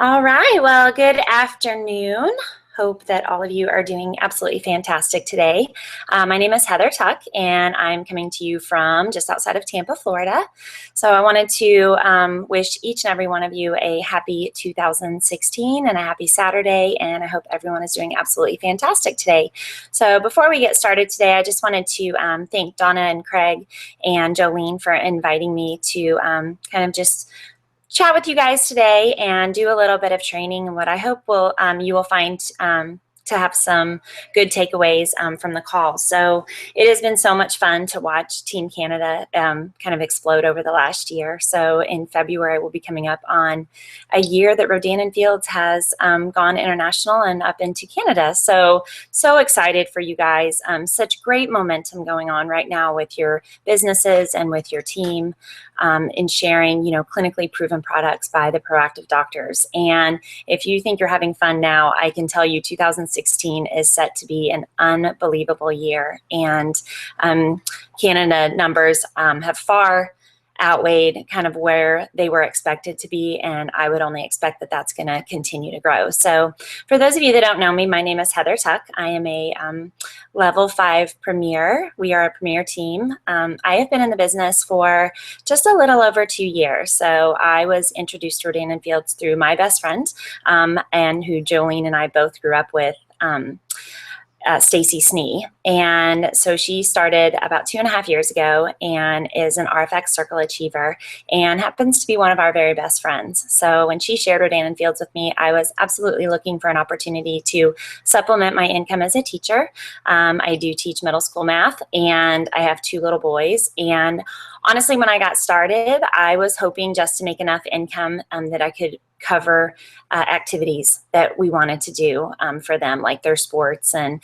All right, well, good afternoon. Hope that all of you are doing absolutely fantastic today. My name is Heather Tuck, and I'm coming to you from just outside of Tampa, Florida. So I wanted to wish each and every one of you a happy 2016 and a happy Saturday, and I hope everyone is doing absolutely fantastic today. So before we get started today, I just wanted to thank Donna and Craig and Jolene for inviting me to kind of just chat with you guys today and do a little bit of training, and what I hope will you will find to have some good takeaways from the call. So it has been so much fun to watch Team Canada kind of explode over the last year. So in February, we'll be coming up on a year that Rodan & Fields has gone international and up into Canada. So excited for you guys. Such great momentum going on right now with your businesses and with your team in sharing, clinically proven products by the proactive doctors. And if you think you're having fun now, I can tell you 2016 is set to be an unbelievable year. And Canada numbers have far outweighed kind of where they were expected to be, and I would only expect that that's going to continue to grow. So for those of you that don't know me, my name is Heather Tuck. I am a level 5 premier. We are a premier team. I have been in the business for just a little over 2 years. So I was introduced to Rodan & Fields through my best friend, and who Jolene and I both grew up with, Stacy Snee. And so she started about 2.5 years ago and is an RFX Circle Achiever and happens to be one of our very best friends. So when she shared Rodan & Fields with me, I was absolutely looking for an opportunity to supplement my income as a teacher. I do teach middle school math, and I have 2 little boys. And honestly, when I got started, I was hoping just to make enough income that I could cover activities that we wanted to do for them, like their sports and,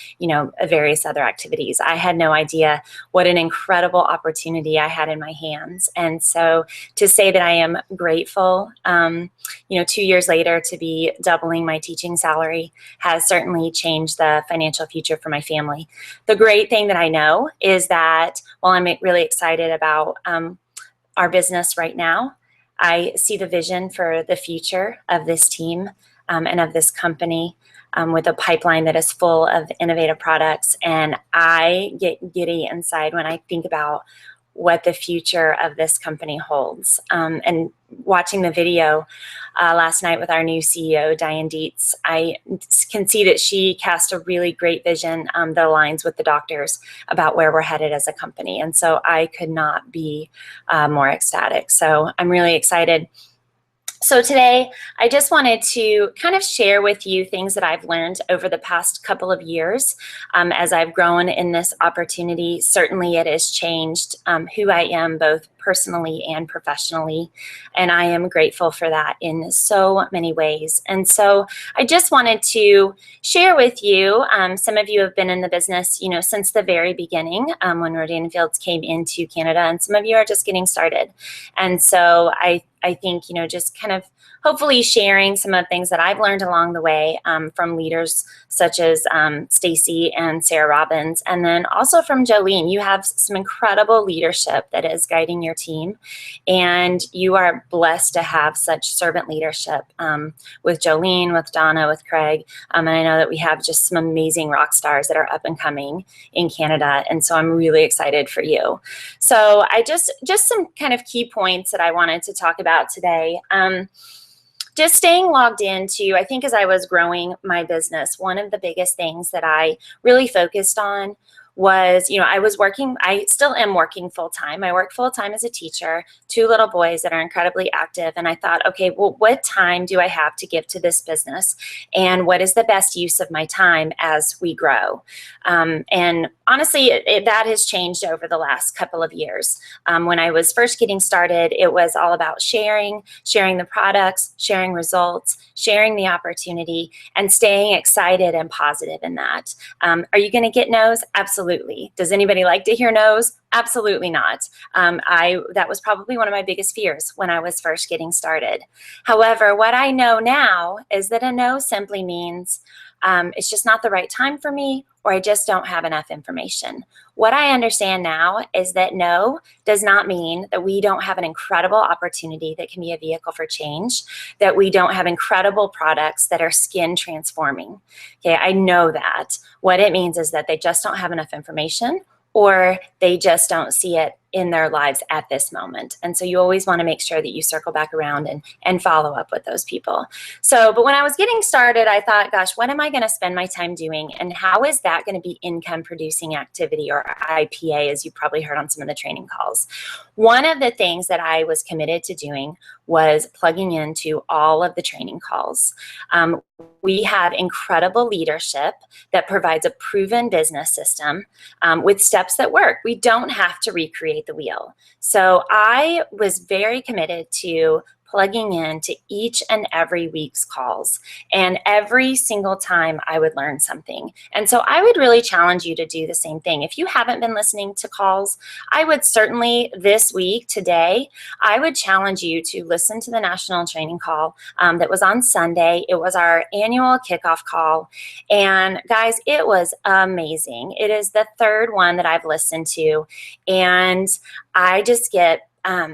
various other activities. I had no idea what an incredible opportunity I had in my hands. And so to say that I am grateful, 2 years later, to be doubling my teaching salary has certainly changed the financial future for my family. The great thing that I know is that while I'm really excited about our business right now, I see the vision for the future of this team and of this company with a pipeline that is full of innovative products. And I get giddy inside when I think about what the future of this company holds. And watching the video last night with our new CEO, Diane Dietz, I can see that she cast a really great vision that aligns with the doctors about where we're headed as a company. And so I could not be more ecstatic. So I'm really excited. So today, I just wanted to kind of share with you things that I've learned over the past couple of years as I've grown in this opportunity. Certainly, it has changed who I am both personally and professionally, and I am grateful for that in so many ways. And so I just wanted to share with you, some of you have been in the business, since the very beginning when Rodan & Fields came into Canada, and some of you are just getting started. And so I think, just kind of hopefully sharing some of the things that I've learned along the way from leaders such as Stacy and Sarah Robbins, and then also from Jolene. You have some incredible leadership that is guiding your team, and you are blessed to have such servant leadership with Jolene, with Donna, with Craig, and I know that we have just some amazing rock stars that are up and coming in Canada, and so I'm really excited for you. So I just some kind of key points that I wanted to talk about today. Just staying logged into, I think as I was growing my business, one of the biggest things that I really focused on was, I still am working full-time. I work full-time as a teacher, 2 little boys that are incredibly active. And I thought, okay, well, what time do I have to give to this business? And what is the best use of my time as we grow? And honestly, that has changed over the last couple of years. When I was first getting started, it was all about sharing the products, sharing results, sharing the opportunity, and staying excited and positive in that. Are you going to get no's? Absolutely. Does anybody like to hear no's? Absolutely not. That was probably one of my biggest fears when I was first getting started. However, what I know now is that a no simply means it's just not the right time for me, or I just don't have enough information. What I understand now is that no does not mean that we don't have an incredible opportunity that can be a vehicle for change, that we don't have incredible products that are skin transforming. Okay, I know that. What it means is that they just don't have enough information, or they just don't see it in their lives at this moment. And so you always want to make sure that you circle back around and follow up with those people. So, but when I was getting started, I thought, gosh, what am I going to spend my time doing? And how is that going to be income producing activity, or IPA, as you probably heard on some of the training calls? One of the things that I was committed to doing was plugging into all of the training calls. We have incredible leadership that provides a proven business system with steps that work. We don't have to recreate the wheel. So I was very committed to plugging into each and every week's calls. And every single time I would learn something. And so I would really challenge you to do the same thing. If you haven't been listening to calls, I would certainly this week, today, I would challenge you to listen to the national training call that was on Sunday. It was our annual kickoff call. And guys, it was amazing. It is the third one that I've listened to. And I just get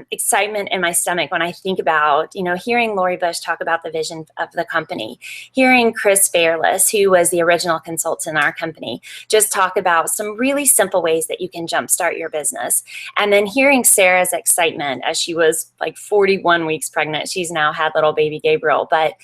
excitement in my stomach when I think about, hearing Lori Bush talk about the vision of the company, hearing Chris Fairless, who was the original consultant in our company, just talk about some really simple ways that you can jumpstart your business. And then hearing Sarah's excitement as she was like 41 weeks pregnant. She's now had little baby Gabriel, but,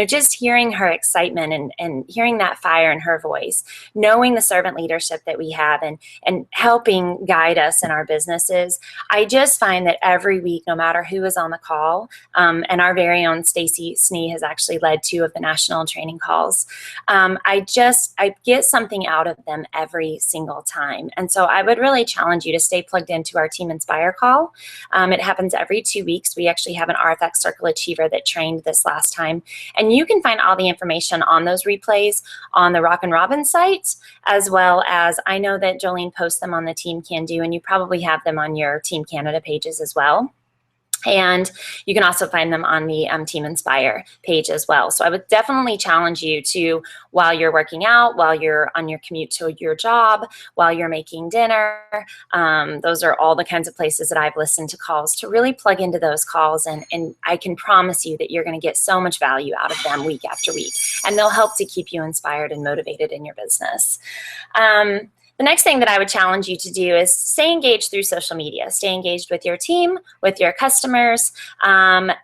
just hearing her excitement and hearing that fire in her voice, knowing the servant leadership that we have and helping guide us in our businesses. I just find that every week, no matter who is on the call, and our very own Stacy Snee has actually led 2 of the national training calls. I get something out of them every single time. And so I would really challenge you to stay plugged into our Team Inspire call. It happens every 2 weeks. We actually have an RFX Circle Achiever that trained this last time. And you can find all the information on those replays on the Rockin' Robin site, as well as I know that Jolene posts them on the Team Can Do, and you probably have them on your Team Canada pages as well. And you can also find them on the Team Inspire page as well. So I would definitely challenge you to, while you're working out, while you're on your commute to your job, while you're making dinner, those are all the kinds of places that I've listened to calls, to really plug into those calls. And I can promise you that you're going to get so much value out of them week after week. And they'll help to keep you inspired and motivated in your business. The next thing that I would challenge you to do is stay engaged through social media. Stay engaged with your team, with your customers.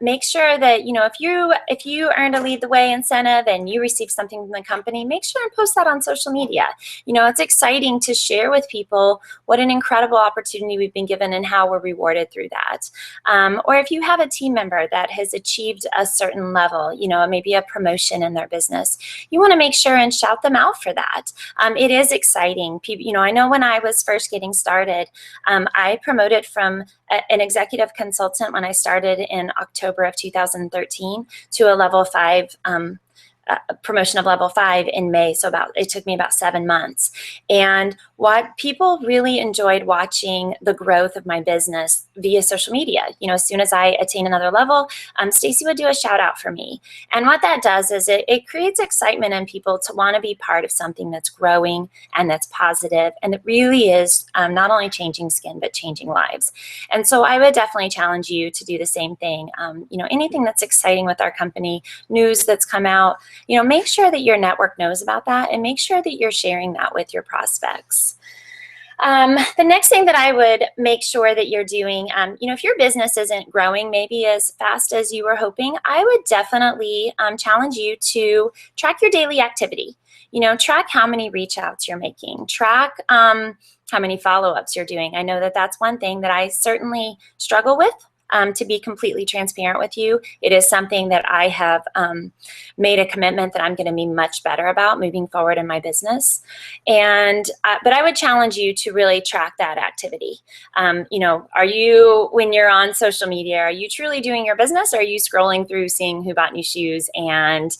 Make sure that, if you earned a Lead the Way incentive and you received something from the company, make sure and post that on social media. It's exciting to share with people what an incredible opportunity we've been given and how we're rewarded through that. Or if you have a team member that has achieved a certain level, maybe a promotion in their business, you want to make sure and shout them out for that. It is exciting. I know when I was first getting started, I promoted from an executive consultant when I started in October of 2013 to a level 5 promotion of level 5 in May. So it took me about 7 months. And what people really enjoyed watching the growth of my business via social media. As soon as I attain another level, Stacy would do a shout out for me. And what that does is it creates excitement in people to want to be part of something that's growing and that's positive. And it really is not only changing skin, but changing lives. And so I would definitely challenge you to do the same thing. Anything that's exciting with our company, news that's come out, make sure that your network knows about that, and make sure that you're sharing that with your prospects. The next thing that I would make sure that you're doing, if your business isn't growing maybe as fast as you were hoping, I would definitely challenge you to track your daily activity. Track how many reach outs you're making, track how many follow-ups you're doing. I know that that's one thing that I certainly struggle with. To be completely transparent with you, it is something that I have made a commitment that I'm going to be much better about moving forward in my business. And but I would challenge you to really track that activity. Are you, when you're on social media, are you truly doing your business, or are you scrolling through seeing who bought new shoes and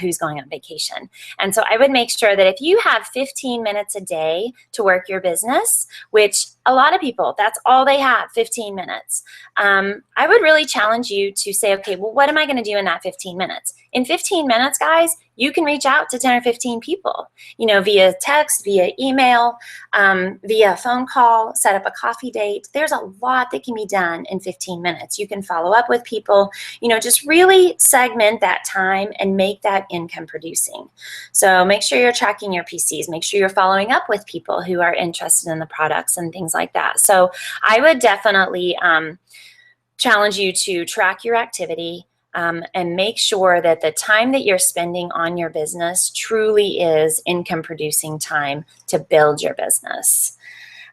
who's going on vacation? And so I would make sure that if you have 15 minutes a day to work your business, which a lot of people, that's all they have, 15 minutes. I would really challenge you to say, okay, well, what am I going to do in that 15 minutes? In 15 minutes, guys, you can reach out to 10 or 15 people, via text, via email, via phone call, set up a coffee date. There's a lot that can be done in 15 minutes. You can follow up with people, just really segment that time and make that income producing. So make sure you're tracking your PCs, make sure you're following up with people who are interested in the products and things like that. So I would definitely challenge you to track your activity, and make sure that the time that you're spending on your business truly is income producing time to build your business.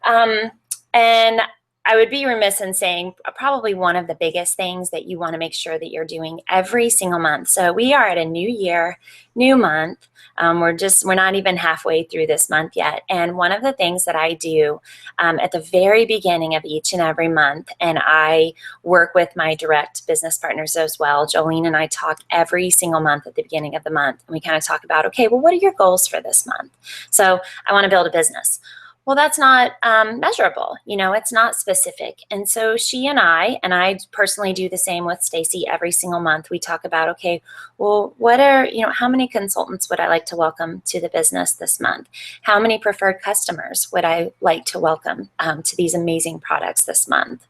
And I would be remiss in saying probably one of the biggest things that you want to make sure that you're doing every single month. So we are at a new year, new month. We're not even halfway through this month yet. And one of the things that I do at the very beginning of each and every month, and I work with my direct business partners as well, Jolene and I talk every single month at the beginning of the month. And we kind of talk about, okay, well, what are your goals for this month? So I want to build a business. Well, that's not measurable, it's not specific. And so she and I personally do the same with Stacy every single month. We talk about, okay, well, how many consultants would I like to welcome to the business this month? How many preferred customers would I like to welcome to these amazing products this month?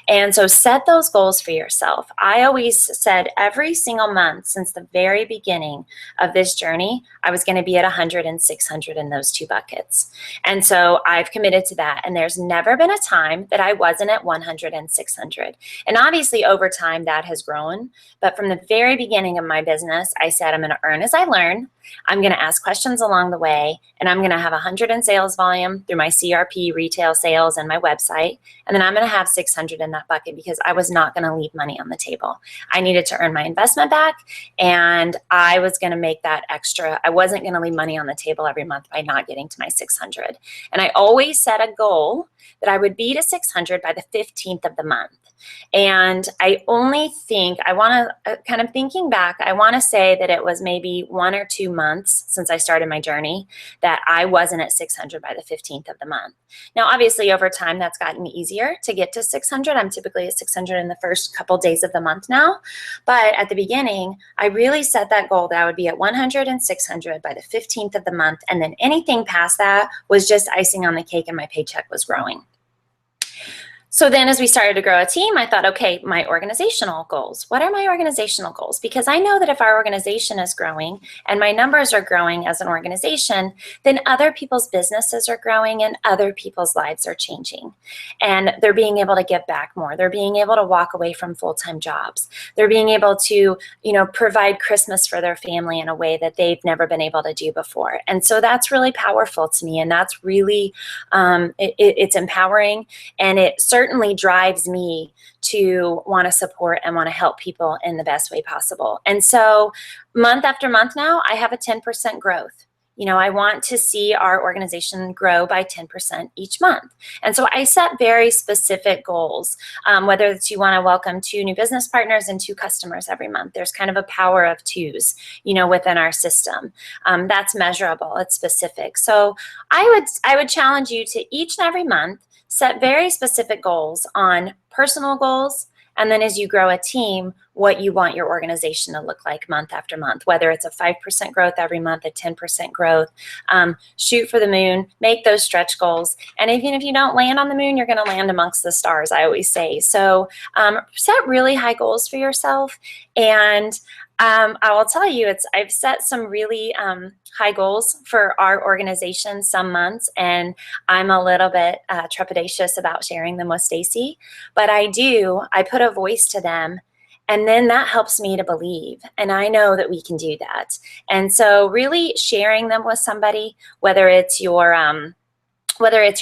And so set those goals for yourself. I always said every single month since the very beginning of this journey, I was going to be at 100 and 600 in those two buckets. And so I've committed to that. And there's never been a time that I wasn't at 100 and 600. And obviously over time that has grown. But from the very beginning of my business, I said, I'm going to earn as I learn. I'm going to ask questions along the way. And I'm going to have 100 in sales volume through my CRP, retail sales, and my website. And then I'm going to have 600 in that bucket because I was not going to leave money on the table. I needed to earn my investment back. And I was going to make that extra. I wasn't going to leave money on the table every month by not getting to my 600. And I always set a goal that I would be to 600 by the 15th of the month. And I only think, I want to, kind of thinking back, I want to say that it was maybe 1 or 2 months since I started my journey that I wasn't at 600 by the 15th of the month. Now, obviously, over time, that's gotten easier to get to 600. I'm typically at 600 in the first couple days of the month now. But at the beginning, I really set that goal that I would be at 100 and 600 by the 15th of the month. And then anything past that was just icing on the cake and my paycheck was growing. So then as we started to grow a team, I thought, okay, my organizational goals. What are my organizational goals? Because I know that if our organization is growing and my numbers are growing as an organization, then other people's businesses are growing and other people's lives are changing. And they're being able to give back more. They're being able to walk away from full-time jobs. They're being able to, provide Christmas for their family in a way that they've never been able to do before. And so that's really powerful to me. And that's really, it's empowering, and it certainly drives me to want to support and want to help people in the best way possible. And so month after month now, I have a 10% growth. I want to see our organization grow by 10% each month. And so I set very specific goals, whether it's you want to welcome 2 new business partners and 2 customers every month. There's kind of a power of 2s, within our system. That's measurable, it's specific. So I would challenge you to each and every month set very specific goals on personal goals, and then as you grow a team, what you want your organization to look like month after month, whether it's a 5% growth every month, a 10% growth. Shoot for the moon, make those stretch goals. And even if you don't land on the moon, you're going to land amongst the stars, I always say. So set really high goals for yourself. And I will tell you, I've set some really high goals for our organization some months, and I'm a little bit trepidatious about sharing them with Stacy, but I put a voice to them, and then that helps me to believe, and I know that we can do that. And so really sharing them with somebody, whether it's your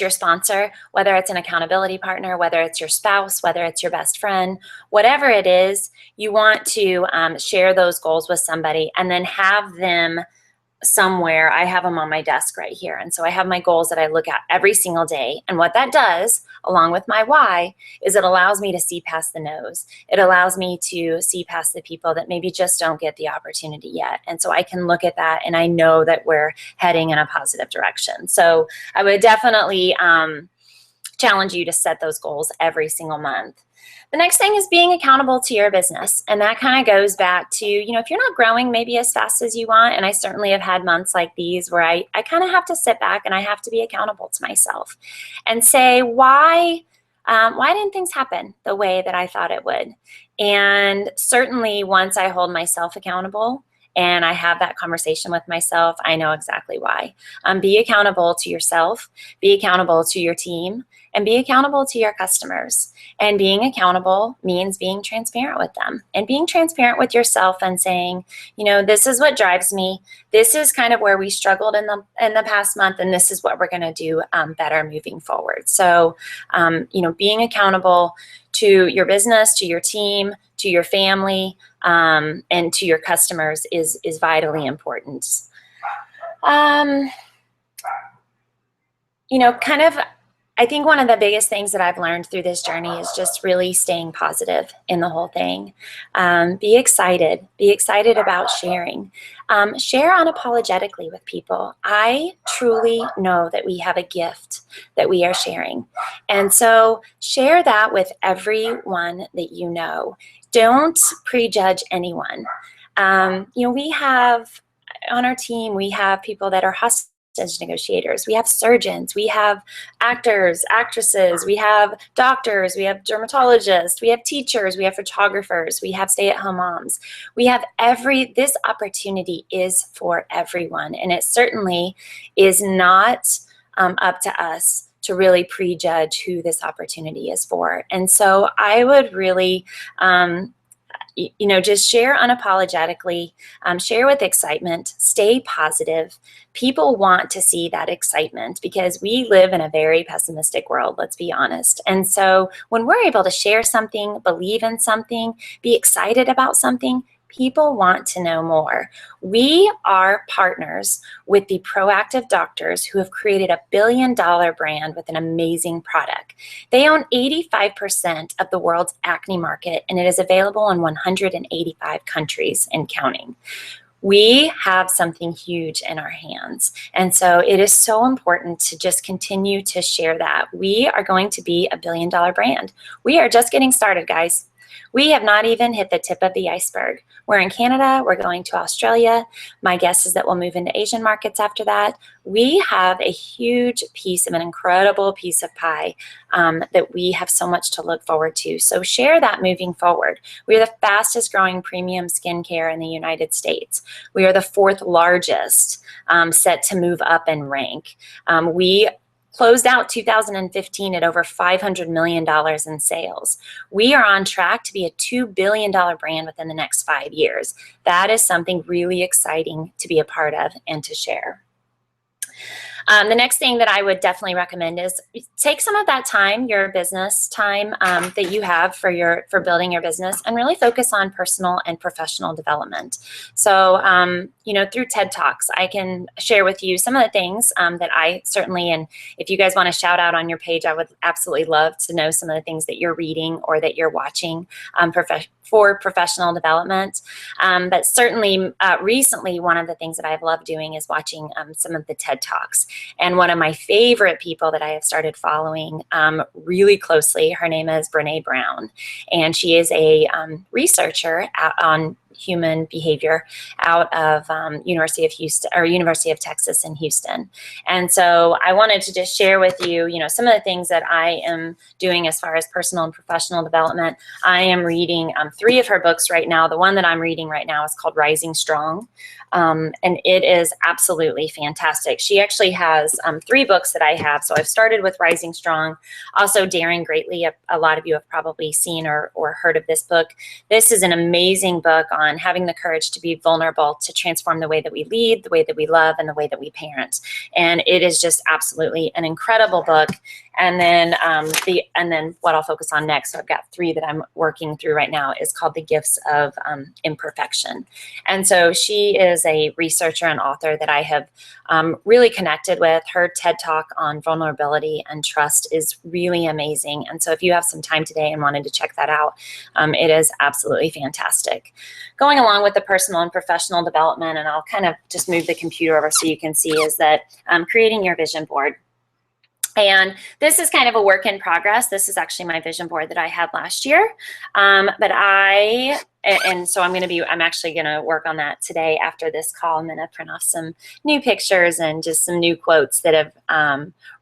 sponsor, whether it's an accountability partner, whether it's your spouse, whether it's your best friend, whatever it is, you want to share those goals with somebody and then have them somewhere. I have them on my desk right here. And so I have my goals that I look at every single day. And what that does, along with my why, is it allows me to see past the no's. It allows me to see past the people that maybe just don't get the opportunity yet. And so I can look at that and I know that we're heading in a positive direction. So I would definitely challenge you to set those goals every single month. The next thing is being accountable to your business. And that kind of goes back to, if you're not growing maybe as fast as you want, and I certainly have had months like these where I kind of have to sit back and I have to be accountable to myself and say, why didn't things happen the way that I thought it would? And certainly once I hold myself accountable and I have that conversation with myself, I know exactly why. Be accountable to yourself, be accountable to your team, and be accountable to your customers. And being accountable means being transparent with them and being transparent with yourself and saying, this is what drives me. This is kind of where we struggled in the past month, and this is what we're going to do better moving forward. So, being accountable to your business, to your team, to your family, and to your customers is vitally important. I think one of the biggest things that I've learned through this journey is just really staying positive in the whole thing. Be excited. Be excited about sharing. Share unapologetically with people. I truly know that we have a gift that we are sharing. And so share that with everyone that you know. Don't prejudge anyone. We have on our team, we have people that are hostage negotiators, we have surgeons, we have actors, actresses, we have doctors, we have dermatologists, we have teachers, we have photographers, we have stay-at-home moms. We have this opportunity is for everyone, and it certainly is not up to us to really prejudge who this opportunity is for. And so I would really just share unapologetically, share with excitement, stay positive. People want to see that excitement because we live in a very pessimistic world, let's be honest. And so when we're able to share something, believe in something, be excited about something, people want to know more. We are partners with the Proactive Doctors, who have created $1 billion brand with an amazing product. They own 85% of the world's acne market, and it is available in 185 countries and counting. We have something huge in our hands. And so it is so important to just continue to share that. We are going to be $1 billion brand. We are just getting started, guys. We have not even hit the tip of the iceberg. We're in Canada. We're going to Australia. My guess is that we'll move into Asian markets after that. We have a huge piece of an incredible piece of pie that we have so much to look forward to. So share that moving forward. We are the fastest growing premium skincare in the United States. We are the 4th largest, set to move up in rank. We closed out 2015 at over $500 million in sales. We are on track to be a $2 billion brand within the next 5 years. That is something really exciting to be a part of and to share. The next thing that I would definitely recommend is take some of that time, your business time that you have for building your business, and really focus on personal and professional development. So, through TED Talks, I can share with you some of the things that I certainly, and if you guys want to shout out on your page, I would absolutely love to know some of the things that you're reading or that you're watching for professional development. But certainly recently, one of the things that I've loved doing is watching some of the TED Talks. And one of my favorite people that I have started following really closely, her name is Brené Brown. And she is a researcher on human behavior out of University of Texas in Houston. And so I wanted to just share with you, some of the things that I am doing as far as personal and professional development. I am reading 3 of her books right now. The one that I'm reading right now is called Rising Strong. And it is absolutely fantastic. She actually has 3 books that I have. So I've started with Rising Strong, also Daring Greatly. A lot of you have probably seen or heard of this book. This is an amazing book on having the courage to be vulnerable, to transform the way that we lead, the way that we love, and the way that we parent. And it is just absolutely an incredible book. And then what I'll focus on next, so I've got 3 that I'm working through right now, is called The Gifts of Imperfection. And so she is a researcher and author that I have really connected with. Her TED Talk on vulnerability and trust is really amazing. And so if you have some time today and wanted to check that out, it is absolutely fantastic. Going along with the personal and professional development, and I'll kind of just move the computer over so you can see, is that creating your vision board. And this is kind of a work in progress. This is actually my vision board that I had last year. So I'm actually going to work on that today after this call. I'm going to print off some new pictures and just some new quotes that have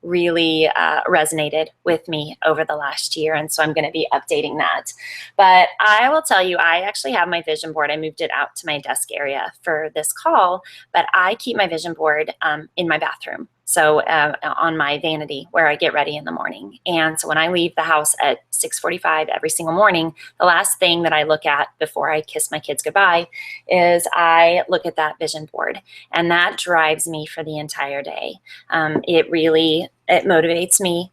really resonated with me over the last year. And so I'm going to be updating that. But I will tell you, I actually have my vision board. I moved it out to my desk area for this call, but I keep my vision board in my bathroom. So on my vanity where I get ready in the morning. And so when I leave the house at 6:45 every single morning, the last thing that I look at before I kiss my kids goodbye is I look at that vision board. And that drives me for the entire day. It motivates me.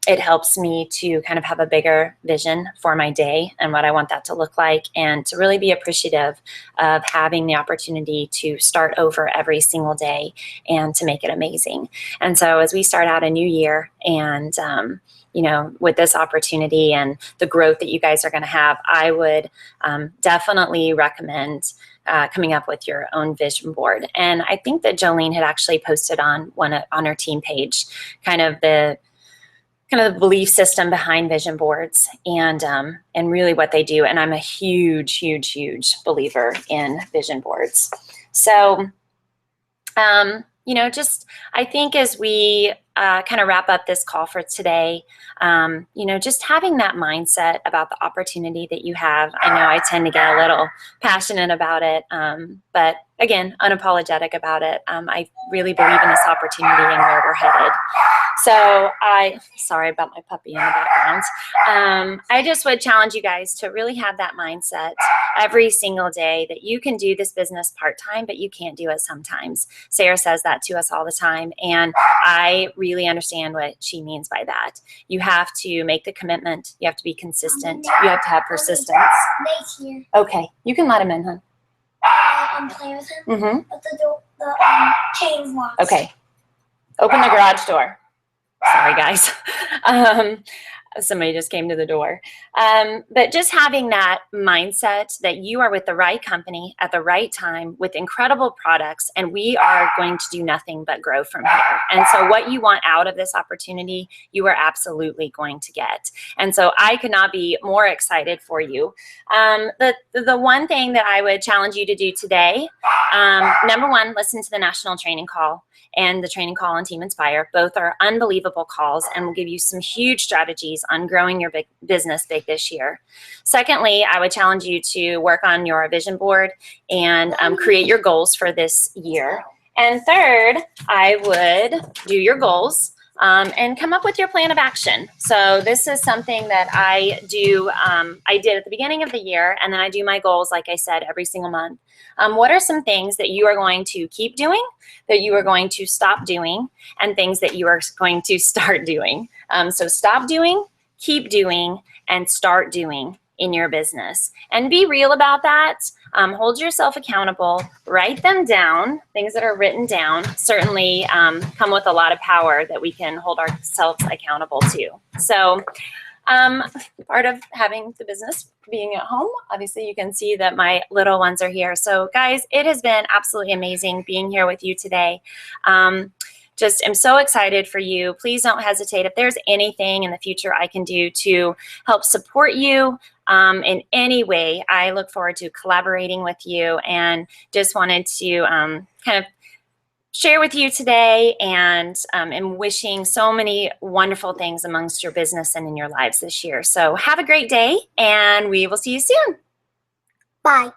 It helps me to kind of have a bigger vision for my day and what I want that to look like, and to really be appreciative of having the opportunity to start over every single day and to make it amazing. And so as we start out a new year and, with this opportunity and the growth that you guys are going to have, I would definitely recommend coming up with your own vision board. And I think that Jolene had actually posted on her team page kind of the belief system behind vision boards and really what they do. And I'm a huge, huge, huge believer in vision boards. So, I think as we kind of wrap up this call for today, just having that mindset about the opportunity that you have. I know I tend to get a little passionate about it, but again, unapologetic about it. I really believe in this opportunity and where we're headed. So sorry about my puppy in the background. I just would challenge you guys to really have that mindset every single day that you can do this business part-time, but you can't do it sometimes. Sarah says that to us all the time, and I really understand what she means by that. You have to make the commitment. You have to be consistent. You have to have persistence. Nate's here. Okay, you can let him in, hon. I'm playing with him, but the chain's locked. Okay, open the garage door. Sorry, guys. Somebody just came to the door. But just having that mindset that you are with the right company at the right time with incredible products, and we are going to do nothing but grow from here. And so what you want out of this opportunity, you are absolutely going to get. And so I could not be more excited for you. The one thing that I would challenge you to do today, number one, listen to the national training call and the training call on Team Inspire. Both are unbelievable calls and will give you some huge strategies on growing your business big this year. Secondly, I would challenge you to work on your vision board and create your goals for this year. And third, I would do your goals and come up with your plan of action. So this is something that I do. I did at the beginning of the year, and then I do my goals, like I said, every single month. What are some things that you are going to keep doing, that you are going to stop doing, and things that you are going to start doing? So stop doing, keep doing, and start doing in your business. And be real about that. Hold yourself accountable. Write them down. Things that are written down certainly come with a lot of power that we can hold ourselves accountable to. So part of having the business being at home, obviously you can see that my little ones are here. So guys, it has been absolutely amazing being here with you today. Just am so excited for you. Please don't hesitate. If there's anything in the future I can do to help support you in any way, I look forward to collaborating with you, and just wanted to kind of share with you today, and am wishing so many wonderful things amongst your business and in your lives this year. So have a great day, and we will see you soon. Bye.